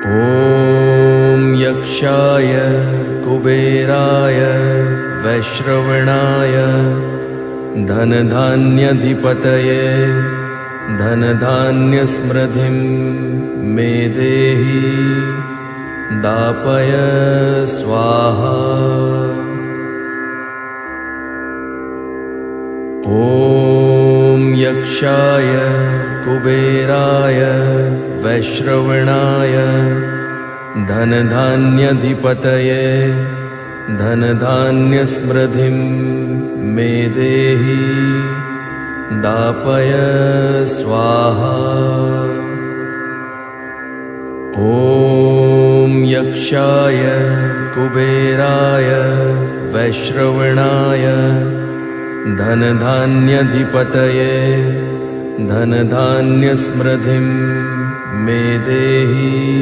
ॐ यक्षाय कुबेराय वैश्रवणाय धनधान्याधिपतये धनधान्यसमृद्धिं मे देहि दापय स्वाहा। ॐ यक्षाय कुबेराय वैश्रवणाय धनधान्याधिपतये धनधान्यसमृद्धिं मे देहि दापय स्वाहा। ॐ यक्षाय कुबेराय वैश्रवणाय धनधान्याधिपतये धनधान्यसमृद्धिं मे देहि